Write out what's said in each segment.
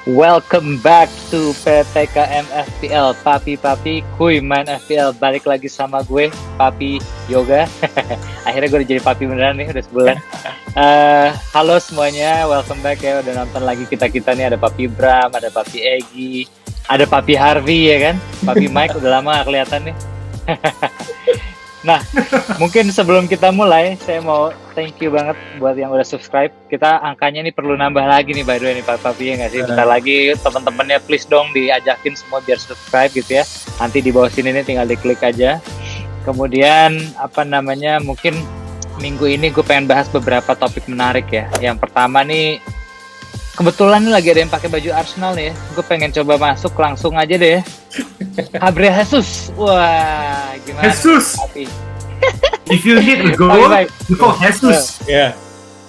Welcome back to PTKM FPL. Papi kuy main FPL. Balik lagi sama gue, Papi Yoga. Akhirnya gue udah jadi Papi beneran nih, udah sebulan. Halo semuanya, welcome back ya. Udah nonton lagi kita nih. Ada Papi Bram, ada Papi Egi, ada Papi Harvey ya kan. Papi Mike udah lama gak kelihatan nih. Nah, mungkin sebelum kita mulai, saya mau thank you banget buat yang udah subscribe. Kita angkanya nih perlu nambah lagi nih, by the way nih Pak Papi, ya nggak sih? Bentar lagi teman-temannya please dong diajakin semua biar subscribe gitu ya. Nanti di bawah sini nih tinggal diklik aja. Kemudian mungkin minggu ini gue pengen bahas beberapa topik menarik ya. Yang pertama nih, kebetulan nih lagi ada yang pakai baju Arsenal nih ya. Gue pengen coba masuk langsung aja deh ya. Gabriel Jesus, wah gimana? Jesus, Papi? if you need a goal, you call Jesus. Ya,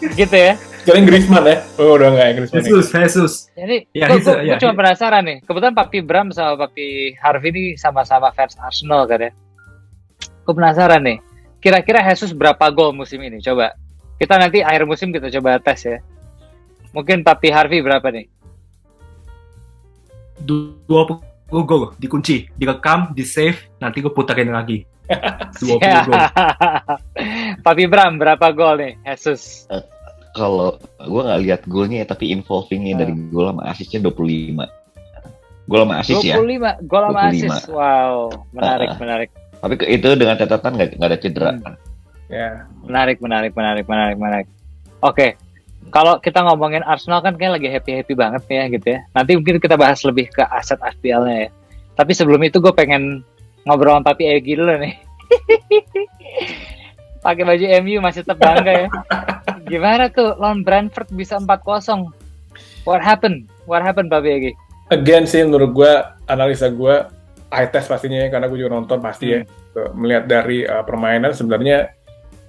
Gitu ya. sekarang Griezmann ya. Oh, udah enggak Griezmann. Jesus. Jadi Ya, gue cuma penasaran nih. Kebetulan Papi Bram sama Papi Harvey ini sama-sama fans Arsenal kan ya. Gue penasaran nih. Kira-kira Jesus berapa gol musim ini? Coba. Kita nanti akhir musim kita coba tes ya. Mungkin Papi Harvey berapa nih? 20 gol dikunci, direkam, di save, nanti gue putarin lagi. 20 gol. Papi Bram berapa gol nih Jesus? Kalau gue nggak lihat golnya ya, tapi involvingnya dari gol sama asisnya 25. Gol sama asis ya. 25 gol sama asis. Wow, menarik. Tapi itu dengan catatan nggak ada cedera. Ya. Menarik. Oke. Kalau kita ngomongin Arsenal kan kayak lagi happy banget ya gitu ya. Nanti mungkin kita bahas lebih ke aset FPL-nya ya. Tapi sebelum itu gue pengen ngobrol sama Papi Egi dulu nih. Pakai baju MU masih tetap bangga ya. Gimana tuh lawan Brentford bisa 4-0? What happened Papi Egi? Again sih menurut gue, analisa gue eye test pastinya ya, karena gue juga nonton pasti ya. Melihat dari permainan sebenarnya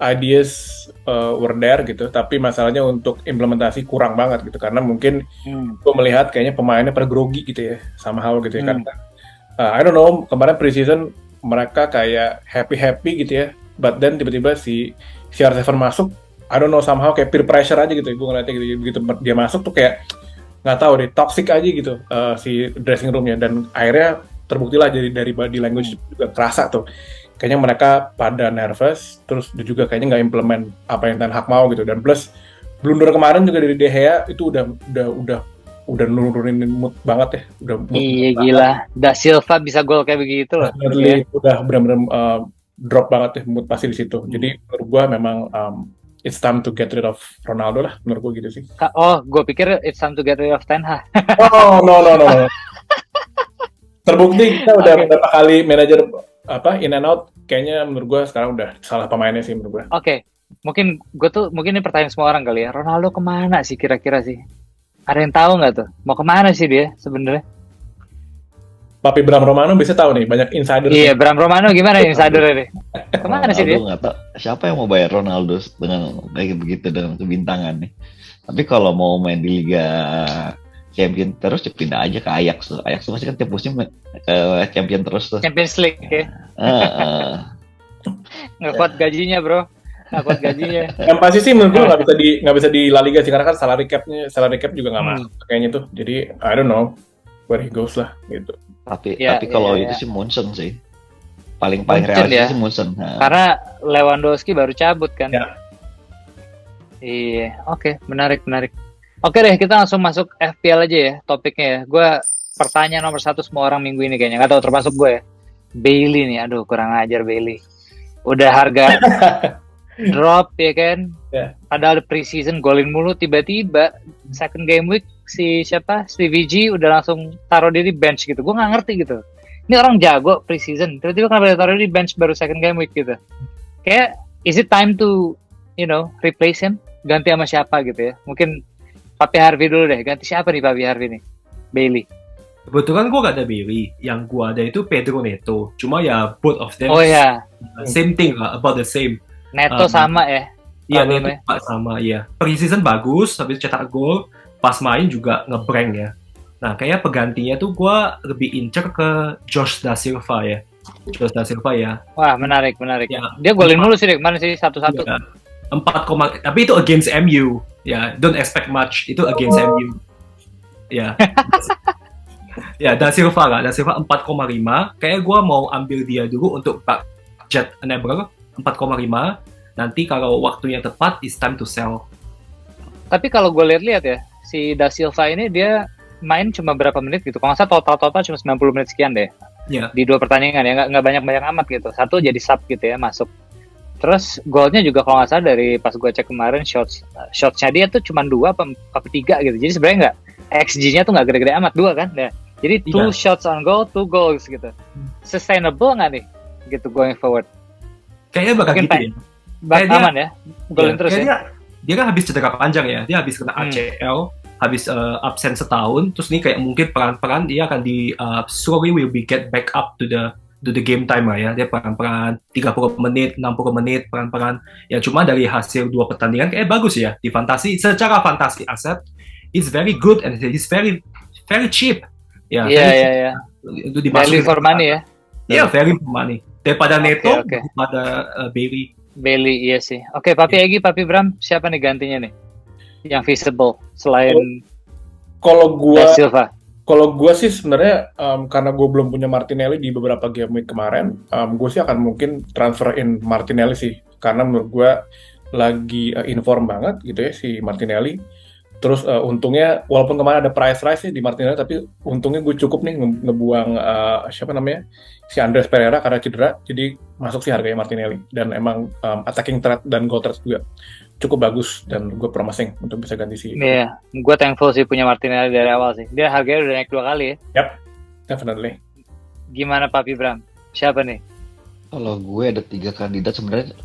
ideas were there gitu, tapi masalahnya untuk implementasi kurang banget gitu, karena mungkin gue melihat kayaknya pemainnya pada grogi gitu ya, sama hal gitu ya, karena I don't know, kemarin preseason mereka kayak happy gitu ya, but then tiba-tiba si CR7 masuk, I don't know, somehow kayak peer pressure aja gitu, gue ngeliatnya gitu, begitu dia masuk tuh kayak nggak tahu deh, toxic aja gitu si dressing roomnya, dan akhirnya terbuktilah dari body language juga kerasa tuh. Kayaknya mereka pada nervous, terus juga kayaknya nggak implement apa yang Ten Hag mau gitu, dan plus blunder kemarin juga dari De Gea itu udah nurunin mood banget ya, Iya gila, Da Silva bisa gol kayak begitu loh. Udah benar-benar drop banget ya mood pasti di situ. Jadi menurut gua memang it's time to get rid of Ronaldo lah, menurut gua gitu sih. Oh, gue pikir it's time to get rid of Ten Hag. Oh no. Terbukti kita udah beberapa kali manajer in and out, kayaknya menurut gue sekarang udah salah pemainnya sih menurut gue. Oke. Mungkin ini pertanyaan semua orang kali ya. Ronaldo kemana sih kira-kira sih? Ada yang tahu nggak tuh? Mau kemana sih dia sebenarnya? Papi Bram Romano bisa tahu nih, banyak insider. Iya, Bram Romano gimana insider nih? Kemana sih dia? Nggak tahu siapa yang mau bayar Ronaldo dengan kayak begitu dengan kebintangan nih. Tapi kalau mau main di Liga Champion terus pindah aja ke Ajax tuh. Ajax tuh masih kan tiap musim champion terus tuh. Champions League ya. Nggak kuat gajinya bro. Yang pasti sih menurut gue nggak bisa di La Liga sih, karena kan salary cap juga nggak masuk kayaknya tuh. Jadi I don't know where he goes lah gitu. Tapi kalau itu sih Munson sih. Paling realistis sih Munson. Karena Lewandowski baru cabut kan. Ya. Iya, oke, menarik. Oke deh, kita langsung masuk FPL aja ya topiknya ya. Gue pertanyaan nomor 1 semua orang minggu ini kayaknya, nggak tahu termasuk gue ya. Bailey nih, aduh kurang ajar Bailey. Udah harga drop ya kan. Yeah. Padahal pre-season golin mulu, tiba-tiba second game week Stevie G udah langsung taruh dia di bench gitu. Gue nggak ngerti gitu. Ini orang jago pre-season, tiba-tiba kenapa dia taruh dia di bench baru second game week gitu. Kayak is it time to replace him? Ganti sama siapa gitu ya. Mungkin Papi Harvey dulu deh, ganti siapa nih Papi Harvey nih? Bailey. Kebetulan gue gak ada Bailey, yang gue ada itu Pedro Neto. Cuma ya both of them same thing lah, about the same. Neto sama ya? Iya, Neto sama ya. Pre-season bagus, habis cetak gol, pas main juga nge-blank ya. Nah, kayaknya penggantinya tuh gue lebih incer ke Josh Da Silva ya. Wah, menarik. Ya, dia golin mulu sih, kemana sih 1-1? Ya, 4, tapi itu against MU. Ya, don't expect much. Itu against MU. Ya. Ya, Da Silva lah. Da Silva 4,5. Kayak gue mau ambil dia dulu untuk budget enabler 4,5. Nanti kalau waktunya tepat, it's time to sell. Tapi kalau gue lihat-lihat ya, si Da Silva ini dia main cuma berapa menit gitu. Kalau nggak salah total cuma 90 menit sekian deh. Ya. Di 2 pertandingan ya, nggak banyak-banyak amat gitu. Satu jadi sub gitu ya, masuk. Terus golnya juga kalau nggak salah dari pas gue cek kemarin shotsnya dia tuh cuma 2 apa 3 gitu. Jadi sebenarnya nggak XG-nya tuh nggak gede-gede amat, 2 kan. Ya. Jadi 2 shots on goal, 2 goals gitu. Sustainable nggak nih gitu going forward? Kayaknya bakal Mungkin gitu ya. aman ya, golin terus ya. Dia kan habis cedera panjang ya. Dia habis kena ACL, habis absen setahun. Terus nih kayak mungkin pelan-pelan dia akan slowly will be get back up to the game time lah ya. Dia pelan-pelan 30 menit, 60 menit pelan-pelan. Ya cuma dari hasil 2 pertandingan kayak bagus ya di fantasi. Secara fantasi aset it's very good and it's very cheap. Ya. Iya. Itu dimasukin value for money ya. Iya, value for money. Daripada Neto, Okay. daripada Bailey. Bailey, iya sih. Oke, Papi Egi, Papi Bram, siapa nih gantinya nih? Yang visible selain Kalau Da Silva. Kalau gue sih sebenarnya karena gue belum punya Martinelli di beberapa game week kemarin, gue sih akan mungkin transferin Martinelli sih, karena menurut gue lagi inform banget gitu ya si Martinelli. Terus untungnya walaupun kemarin ada price rise sih di Martinelli, tapi untungnya gue cukup nih ngebuang siapa namanya si Andres Pereira karena cedera, jadi masuk sih harganya Martinelli. Dan emang attacking threat dan goal threat juga cukup bagus dan gue promising untuk bisa ganti si. Iya, gue thankful sih punya Martinelli dari awal sih. Dia harganya udah naik 2 kali ya. Yap, definitely. Gimana Papi Bram? Siapa nih? Kalau gue ada 3 kandidat sebenarnya,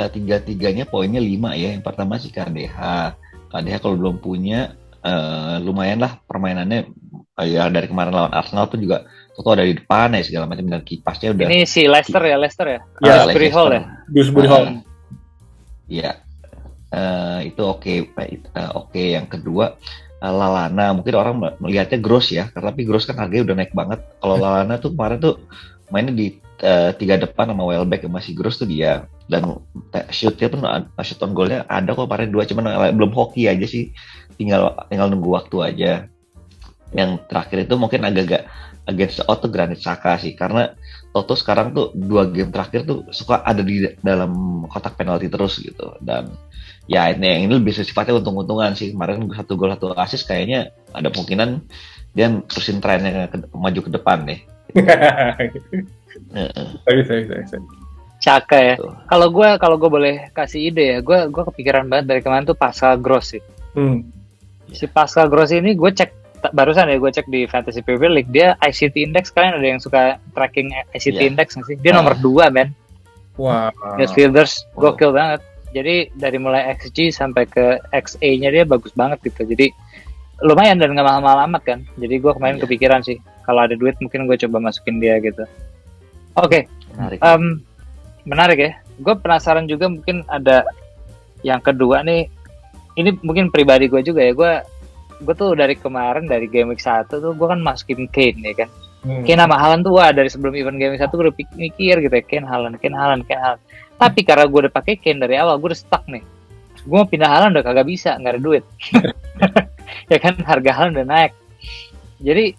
tiga-tiganya poinnya 5 ya. Yang pertama sih KDH. KDH kalau belum punya lumayan lah permainannya, ya dari kemarin lawan Arsenal pun juga Toto ada di depan ya segala macam, dan kipasnya udah. Ini si Leicester ya? Dewsbury Hall ya? Dewsbury Hall. Iya. Itu oke. Yang kedua Lallana, mungkin orang melihatnya Gross ya, tapi Gross kan harganya udah naik banget. Kalau Lallana tuh kemarin tuh mainnya di 3 depan sama Welbeck, masih Gross tuh dia, dan shootnya pun shoot on goalnya ada kok kemarin 2, cuman belum hoki aja sih, tinggal nunggu waktu aja. Yang terakhir itu mungkin agak-agak against the odds tuh Granit Xhaka sih, karena Toto sekarang tuh 2 game terakhir tuh suka ada di dalam kotak penalti terus gitu, dan ya ini lebih sifatnya untung-untungan sih. Kemarin 1 gol 1 assist, kayaknya ada kemungkinan dia terusin trennya maju ke depan deh. Bisa. Xhaka ya. Kalau gue boleh kasih ide ya, gue kepikiran banget dari kemarin tuh Pascal Gross sih. Si Pascal Gross ini gue cek barusan ya, gue cek di Fantasy Premier League, dia ICT Index, kalian ada yang suka tracking ICT Index nggak sih? Dia nomor 2 men. Wow. Midfielders gokil banget. Jadi dari mulai XG sampai ke XA-nya dia bagus banget gitu. Jadi lumayan dan nggak mahal-mahal amat kan. Jadi gue kemarin kepikiran sih, kalau ada duit mungkin gue coba masukin dia gitu. Oke. Menarik ya. Gue penasaran juga, mungkin ada yang kedua nih. Ini mungkin pribadi gue juga ya. Gue tuh dari kemarin, dari game week 1 tuh gue kan masukin Kane ya kan. Kane sama Haaland tuh dari sebelum event game week 1 gue udah mikir gitu ya, Kane Haaland. Tapi karena gue udah pakai Kane dari awal, gue udah stuck nih. Gue mau pindah Haaland udah kagak bisa, nggak ada duit. Ya kan, harga Haaland udah naik. Jadi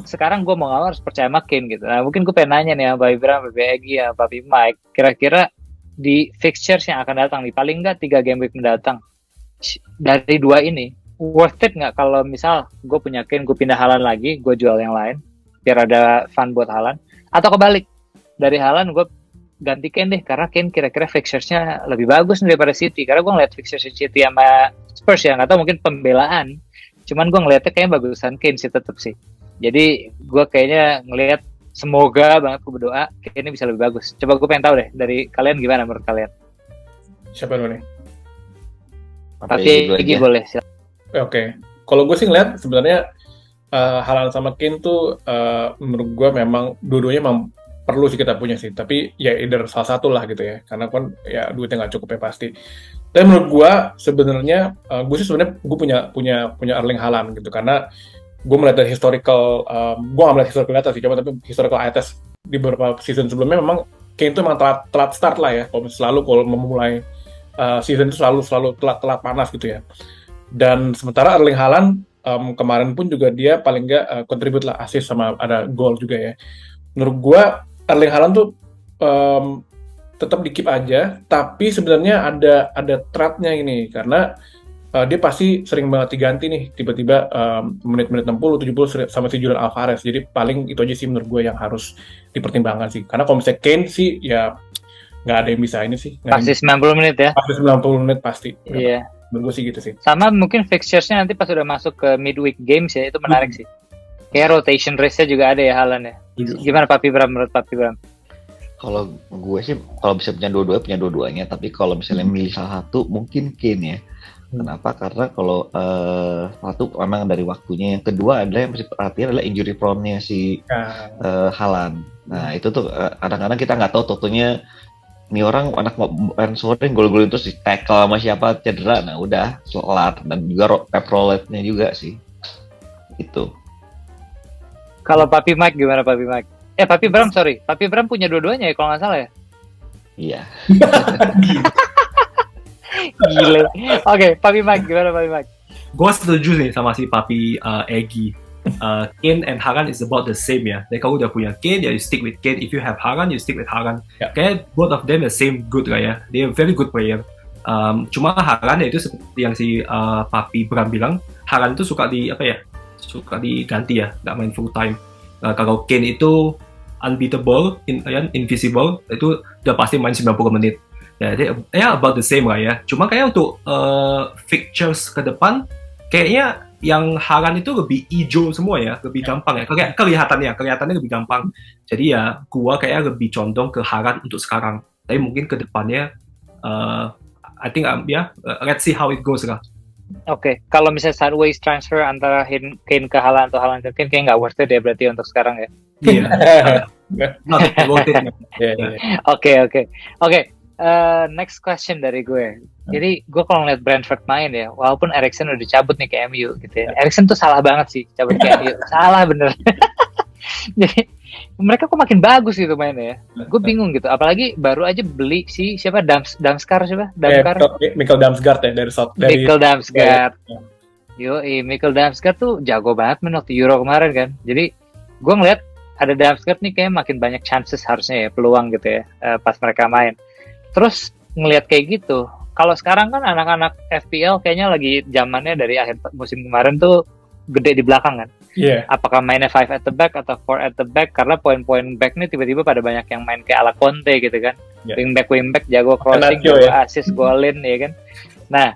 sekarang gue mau harus percaya sama Kane gitu. Nah, mungkin gue pengen nanya nih sama Pak Ibram, Pak Egi, ya Papi Mike, kira-kira di fixtures yang akan datang nih, paling nggak 3 game week mendatang, dari 2 ini worth it nggak kalau misal gue punya Kane, gue pindah Haaland lagi, gue jual yang lain biar ada fun buat Haaland, atau kebalik, dari Haaland gue ganti Kane deh, karena Kane kira-kira fixtures-nya lebih bagus nih daripada City, karena gue ngeliat fixtures City sama Spurs ya, nggak tahu mungkin pembelaan, cuman gue ngeliatnya kayaknya bagusan Kane sih tetap sih. Jadi gue kayaknya ngelihat, semoga banget, gue berdoa Kane bisa lebih bagus. Coba gue pengen tahu deh dari kalian, gimana menurut kalian? Siapa dulu nih? Tapi Egi boleh. Oke. Kalau gue sih ngeliat sebenarnya Haaland sama Kane tuh menurut gue memang dua-duanya memang perlu sih kita punya sih. Tapi ya either salah satu lah gitu ya. Karena kan ya duitnya nggak cukup ya pasti. Tapi menurut gue sebenarnya gue punya Erling Haaland gitu, karena gue melihat dari historical, gue nggak melihat historical data sih, coba, tapi historical eye test di beberapa season sebelumnya memang Kane itu memang telat start lah ya. Kalau memulai season itu selalu telat panas gitu ya. Dan sementara Erling Haaland kemarin pun juga dia paling nggak contribute lah, assist sama ada gol juga ya. Menurut gue Erling Haaland tuh tetap di keep aja, tapi sebenarnya ada threat-nya ini karena dia pasti sering banget diganti nih tiba-tiba menit-menit 60, 70 sama si Julian Alvarez. Jadi paling itu aja sih menurut gue yang harus dipertimbangkan sih. Karena kalau misalnya Kane sih ya nggak ada yang bisa ini sih. Pasti 90 menit ya. Pasti 90 menit pasti. Iya. Menurut gue sih gitu sih. Sama mungkin fixtures-nya nanti pas udah masuk ke midweek games ya, itu menarik sih. Kayak rotation race-nya juga ada ya Haaland ya. Gimana Papi Bram, menurut Papi Bram? Kalau gue sih kalau bisa punya dua-duanya, tapi kalau misalnya milih salah satu mungkin Kane ya. Kenapa? Karena kalau satu memang dari waktunya, yang kedua adalah yang mesti perhatian adalah injury prone-nya si Haaland. Nah itu tuh kadang-kadang kita nggak tahu totonya ini orang anak main sore gol-gol terus di tackle sama siapa cedera, nah udah kelar. Dan juga pep roulette-nya juga sih itu. Kalau Papi Mike gimana Papi Mike? Papi Bram sorry, Papi Bram punya dua-duanya ya kalau nggak salah ya? Iya. Gile. Oke, Papi Mike gimana Papi Mike? Gue setuju nih sama si Papi Egi. Kane and Haaland is about the same ya. Jadi kalau udah punya Kane, ya you stick with Kane. If you have Haaland, you stick with Haaland. Yeah. Kayak both of them the same good lah ya. They are very good player. Cuma Haaland ya itu seperti yang si Papi Bram bilang, Haaland itu suka diganti ya, nggak main full time. Kalau Kane itu unbeatable, invisible, itu udah pasti main 90 menit. Ya about the same lah ya. Cuma kayak untuk fixtures ke depan, kayaknya yang Haaland itu lebih hijau semua ya, lebih gampang ya. Kayak kelihatannya lebih gampang. Jadi ya, gua kayak lebih condong ke Haaland untuk sekarang. Tapi mungkin ke depannya, I think let's see how it goes lah. Oke, kalau misalnya sideways transfer antara Kane ke Haaland atau Haaland ke Kane, kayak nggak worth it ya berarti untuk sekarang ya? Iya. Not worth it. Oke. Next question dari gue. Jadi gue kalau ngeliat Brentford main ya, walaupun Eriksen udah cabut nih ke MU gitu ya. Eriksen tuh salah banget sih cabut ke MU. Salah bener. Jadi mereka kok makin bagus gitu mainnya ya. Gue bingung gitu. Apalagi baru aja beli si siapa Damskar siapa? Mikkel Damsgaard ya dari Mikkel Damsgaard. Mikkel Damsgaard tuh jago banget main waktu Euro kemarin kan. Jadi gue ngeliat ada Damsgaard nih kayak makin banyak chances harusnya ya, peluang gitu ya pas mereka main. Terus ngelihat kayak gitu, kalau sekarang kan anak-anak FPL kayaknya lagi zamannya dari akhir musim kemarin tuh gede di belakang kan. Yeah. Apakah mainnya 5 at the back atau 4 at the back, karena poin-poin back nih tiba-tiba pada banyak yang main kayak ala Conte gitu kan. Yeah. Wingback jago crossing, jago assist, golin ya kan. Nah,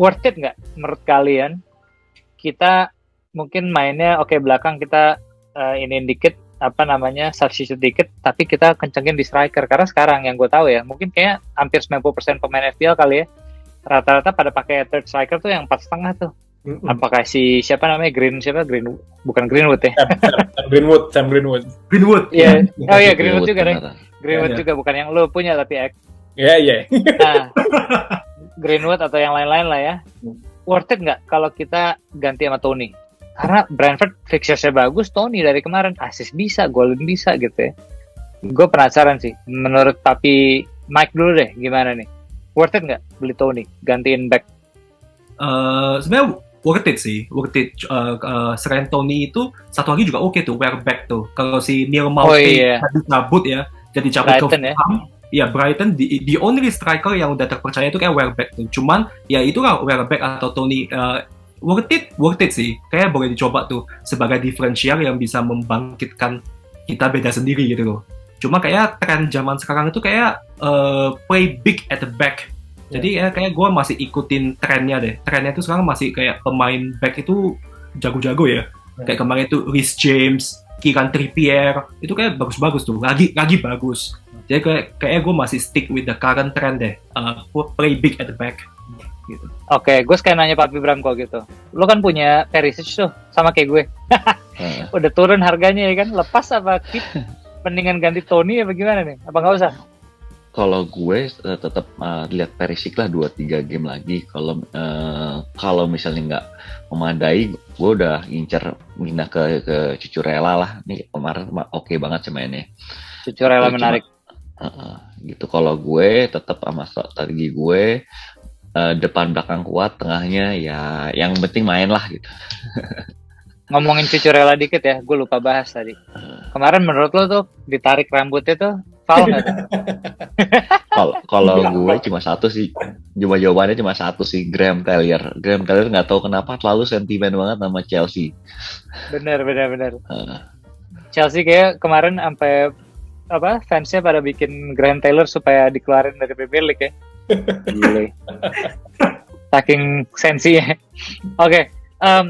worth it nggak menurut kalian? Kita mungkin mainnya belakang kita ini dikit, substitute dikit, tapi kita kencengin di striker. Karena sekarang yang gue tahu ya, mungkin kayak hampir 90% pemain FPL kali ya, rata-rata pada pakai third striker tuh yang 4,5 tuh. Apakah si bukan Greenwood ya? Sam Greenwood. Iya. Oh iya, Greenwood juga nih. Greenwood juga bukan yang lo punya tapi Iya. Nah, Greenwood atau yang lain-lain lah ya. Worth it nggak kalau kita ganti sama Tony? Karena Brentford fixture-nya bagus, Tony dari kemarin assist bisa, golin bisa gitu ya. Gue penasaran sih. Menurut Papi Mike dulu deh, gimana nih? Worth it nggak beli Tony, gantiin back? Sebenarnya worth it. Selain Tony itu satu lagi juga oke tuh, back tuh. Kalau si Neil Maupay cabut ya, jadi cabut Brighton, ke Fulham. Ya Brighton, the only striker yang udah terpercaya itu kayak Welbeck tuh. Cuman ya itulah Welbeck atau Tony. Worth it sih. Kayak boleh dicoba tuh sebagai diferensial yang bisa membangkitkan kita beda sendiri gitu loh. Cuma kayak tren zaman sekarang itu kayak play big at the back. Jadi kayak gue masih ikutin trennya deh. Trennya itu sekarang masih kayak pemain back itu jago-jago ya. Kayak kemarin itu Reece James, Kieran Trippier, itu kayak bagus-bagus tuh. Lagi bagus. Jadi kayak gue masih stick with the current trend deh. Play big at the back. Gitu. Oke, gue sekalian nanya Papi Bram kok gitu. Lo kan punya Perisic tuh, sama kayak gue. Udah turun harganya ya kan? Lepas apa keep? Mendingan ganti Tony apa gimana nih? Apa nggak usah? Kalau gue tetap lihat Perisic lah 2-3 game lagi. Kalau misalnya nggak memadai, gue udah ngincer pindah ke Cucurella lah. Nih kemarin oke banget sih mainnya. Cucurella menarik. Gitu. Kalau gue tetap sama strategi gue depan belakang kuat, tengahnya ya yang penting main lah gitu. Ngomongin Cucurella dikit ya, gue lupa bahas tadi. Kemarin menurut lo tuh ditarik rambutnya tuh foul nggak tuh? Kalau gue cuma satu sih, jawabannya cuma satu sih, Graham Taylor. Graham Taylor nggak tahu kenapa terlalu sentimen banget sama Chelsea. Bener. Chelsea kayak kemarin sampai fansnya pada bikin Graham Taylor supaya dikeluarin dari Premier League ya. Gile. Saking sensinya. Oke,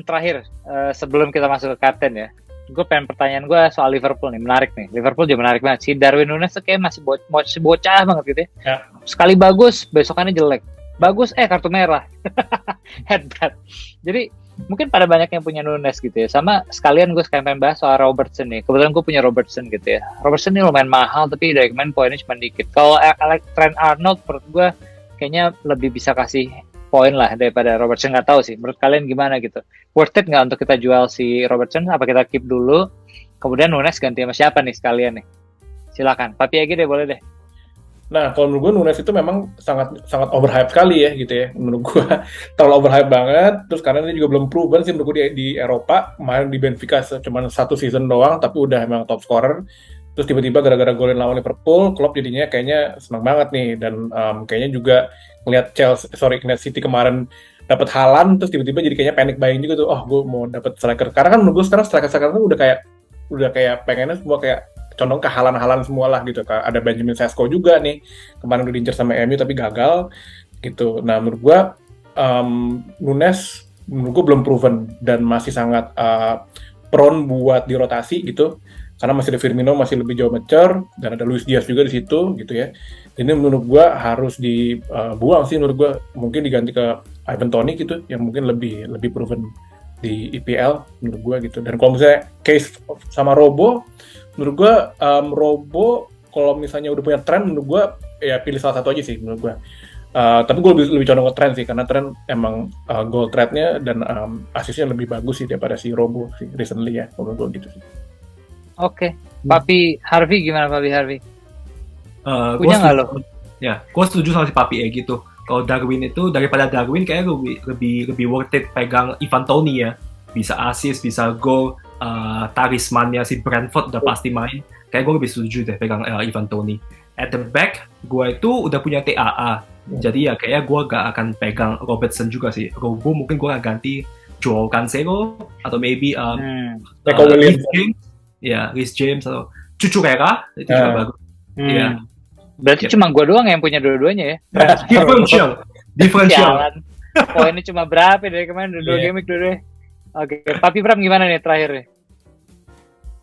terakhir sebelum kita masuk ke kapten ya, gue pengen pertanyaan gue soal Liverpool nih, menarik nih. Liverpool juga menarik banget. Si Darwin Núñez tuh kayak masih bocah banget gitu ya. Sekali bagus, besokannya jelek. Bagus, kartu merah. Headbutt. Jadi mungkin pada banyak yang punya Núñez gitu ya. Sama sekalian gue pengen bahas soal Robertson nih. Kebetulan gue punya Robertson gitu ya. Robertson ini lumayan mahal, tapi dari kemarin poinnya cuma dikit. Kalau Trent Arnold menurut gue kayaknya lebih bisa kasih poin lah daripada Robertson. Nggak tahu sih, menurut kalian gimana gitu? Worth it nggak untuk kita jual si Robertson? Apa kita keep dulu? Kemudian Núñez ganti sama siapa nih sekalian nih? Silakan, Papi Egi deh, boleh deh. Nah, kalau menurut gue Núñez itu memang sangat overhype sekali ya gitu ya. Menurut gue terlalu overhype banget. Terus karena dia juga belum proven sih menurut gue di Eropa. Kemarin di Benfica cuma 1 season doang, tapi udah emang top scorer. Terus tiba-tiba gara-gara golin lawan Liverpool, Klopp jadinya kayaknya senang banget nih. Dan kayaknya juga ngeliat City kemarin dapat Haaland, terus tiba-tiba jadi kayaknya panic buying juga tuh. Oh, gue mau dapat striker. Karena kan menurut gue sekarang striker-striker itu udah kayak pengennya semua kayak condong ke Haaland semua lah gitu. Ada Benjamin Sesko juga nih, kemarin udah diincar sama MU tapi gagal gitu. Nah menurut gue Núñez menurut gue belum proven dan masih sangat prone buat dirotasi gitu, karena masih ada Firmino masih lebih jauh mature dan ada Luis Diaz juga di situ gitu ya. Ini menurut gue harus dibuang sih, menurut gue mungkin diganti ke Ivan Toney gitu yang mungkin lebih proven di EPL menurut gue gitu. Dan kalau misalnya case sama Robo, menurut gue Robo kalau misalnya udah punya tren, menurut gue ya pilih salah satu aja sih menurut gue. Tapi gue lebih condong ke tren sih, karena tren emang goal threat-nya dan asisnya lebih bagus sih daripada si Robo sih recently ya, menurut gue gitu sih. Oke. Papi Harvey gimana, Papi Harvey? Punya nggak lo? Ya, gue setuju sama si Papi gitu. Kalau Darwin itu, daripada Darwin kayak lebih worth it pegang Ivan Toney ya. Bisa assist, bisa goal. Talismannya si Brentford udah pasti main. Kayak gue lebih setuju deh pegang Ivan Toney. At the back, gue itu udah punya TAA. Jadi ya kayaknya gue gak akan pegang Robertson juga sih. Robo mungkin gue akan ganti Joao Cancelo atau maybe Reece James atau Cucurella itu juga bagus. Iya. Berarti cuma gue doang yang punya dua-duanya ya. Differential. Poinnya cuma berapa dari kemarin dua game dua. Oke, Papi Bram gimana nih terakhir nih?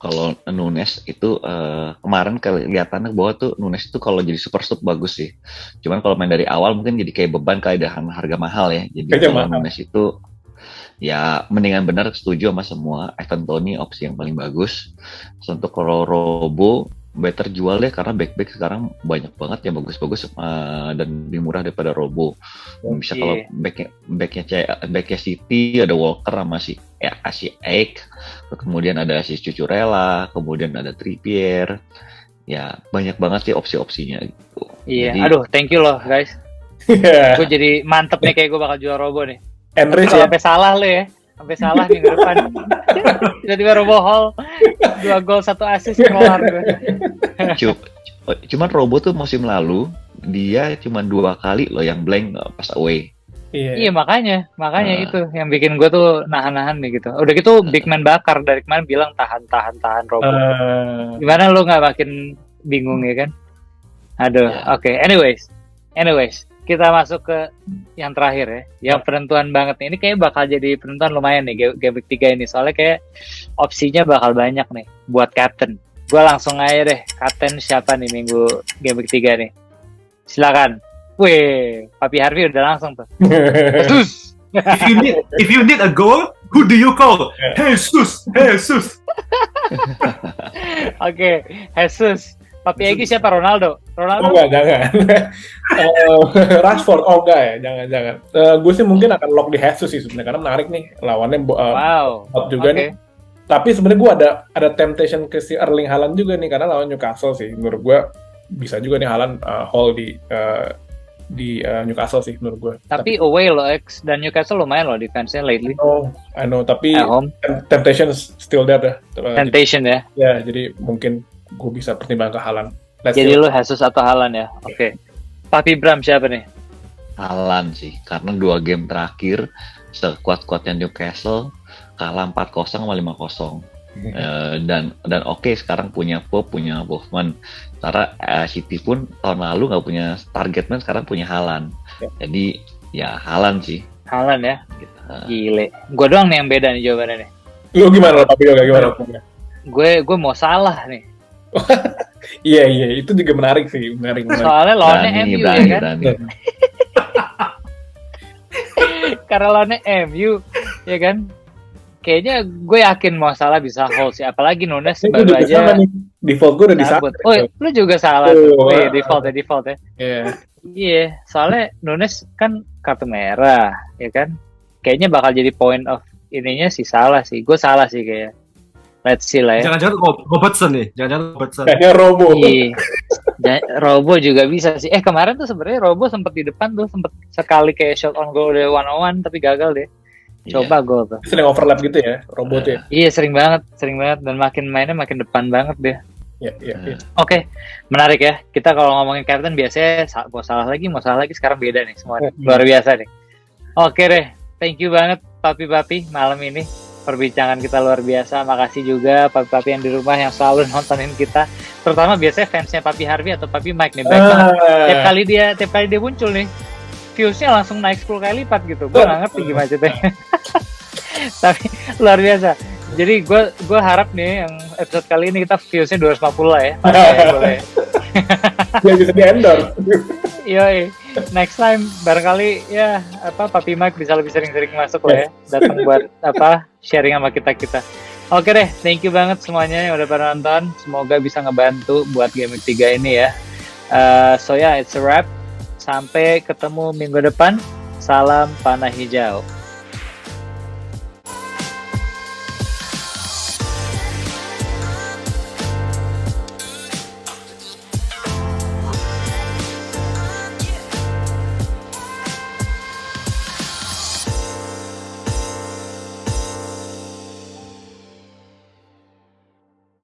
Kalau Núñez itu kemarin kelihatannya bahwa tuh Núñez itu kalau jadi super sub bagus sih. Cuman kalau main dari awal mungkin jadi kayak beban kali dengan harga mahal ya. Jadi kalau Núñez itu ya mendingan benar setuju sama semua. Ivan Toney opsi yang paling bagus. Untuk kalau Robo better jual deh, karena back sekarang banyak banget yang bagus-bagus dan lebih murah daripada Robo. Bisa kalau backnya City ada Walker sama si Ake, kemudian ada si Cucurella, kemudian ada Trippier. Ya banyak banget sih opsi-opsinya gitu. Iya. Jadi, aduh, thank you loh guys. Gue jadi mantep nih, kayak gue bakal jual Robo nih. Enrich ya? Sampai salah lo ya. Sampai salah minggu depan. Tiba-tiba Robo Hall 2 gol 1 assist keluar gue. Cuman Robo tuh musim lalu dia cuma 2 kali loh yang blank pas away. Iya makanya itu yang bikin gue tuh nahan-nahan nih gitu. Udah gitu big man bakar dari kemarin bilang tahan Robo. Gimana lo nggak makin bingung ya kan? Aduh, oke. Anyways, kita masuk ke yang terakhir ya, yang penentuan banget nih. Ini kayak bakal jadi penentuan lumayan nih game week 3 ini, soalnya kayak opsinya bakal banyak nih buat captain. Gue langsung aja deh, captain siapa nih minggu game week 3 nih? Silakan. Wih, Papi Harvey udah langsung tuh. Jesus. If you need a goal, who do you call? Jesus. Oke, Jesus. Papi Egi siapa? Ronaldo? Enggak, jangan. Rashford, enggak ya, jangan. Gue sih mungkin akan lock di Jesus sih sebenarnya, karena menarik nih lawannya. Juga nih. Tapi sebenarnya gue ada temptation ke si Erling Haaland juga nih, karena lawan Newcastle sih. Menurut gue bisa juga nih Haaland hold Newcastle sih menurut gue. Tapi away loh X, dan Newcastle lumayan loh defense-nya lately. I know, tapi At home. temptation is still there. Temptation ya. Ya, jadi mungkin gue bisa pertimbangkan ke Haaland. Jadi lu Jesus atau Haaland ya? Oke. Papi Bram siapa nih? Haaland sih, karena 2 game terakhir sekuat-kuatnya Newcastle kalah 4-0 sama 5-0. Dan oke, sekarang punya Pope, punya Wolfman. Sementara City pun tahun lalu nggak punya target man, sekarang punya Haaland. Jadi ya Haaland sih. Haaland ya? Gile. Gue doang nih yang beda nih jawabannya nih. Lu gimana Papi Yoga, gimana? Gue mau salah nih. Iya, itu juga menarik sih, menarik. Soalnya lawannya MU ya kan? Karena lawannya MU ya kan? Kayaknya gue yakin mau salah bisa hold sih, apalagi Nunes baru aja default gue udah disabut. Oh, lu juga salah tuh. Default ya. Iya, soalnya Nunes kan kartu merah, ya kan? Kayaknya bakal jadi point of ininya sih salah sih. Gue salah sih kayak. Let's see lah ya. Jangan-jangan Robertson nih, Robertson. Kayaknya Robo. Iya. Robo juga bisa sih. Kemarin tuh sebenarnya Robo sempet di depan tuh, sempet sekali kayak shot on goal dari 1-on tapi gagal deh. Coba gol tuh. Sering overlap gitu ya, Robo tuh ya. Iya, sering banget dan makin mainnya makin depan banget deh. Iya. Oke, menarik ya. Kita kalau ngomongin captain biasanya mau salah lagi, sekarang beda nih semua. Luar biasa nih. Oke deh, thank you banget Papi malam ini. Perbincangan kita luar biasa. Makasih juga Papi yang di rumah yang selalu nontonin kita. Terutama biasanya fansnya Papi Harvey atau Papi Mike nih. Baik banget. Tiap kali dia muncul nih, viewsnya langsung naik 10 kali lipat gitu. Gue gak ngerti gimana ceritanya. Tapi luar biasa. Jadi gue harap nih yang episode kali ini kita viewsnya 250 lah ya. Boleh. Biar bisa di-endorse. Yoi. Next time barangkali ya Papi Mike bisa lebih sering-sering masuk lah ya. Datang buat sharing sama kita. Oke deh, thank you banget semuanya yang udah pada nonton. Semoga bisa ngebantu buat Game Week 3 ini ya. So yeah, it's a wrap. Sampai ketemu minggu depan. Salam panah hijau.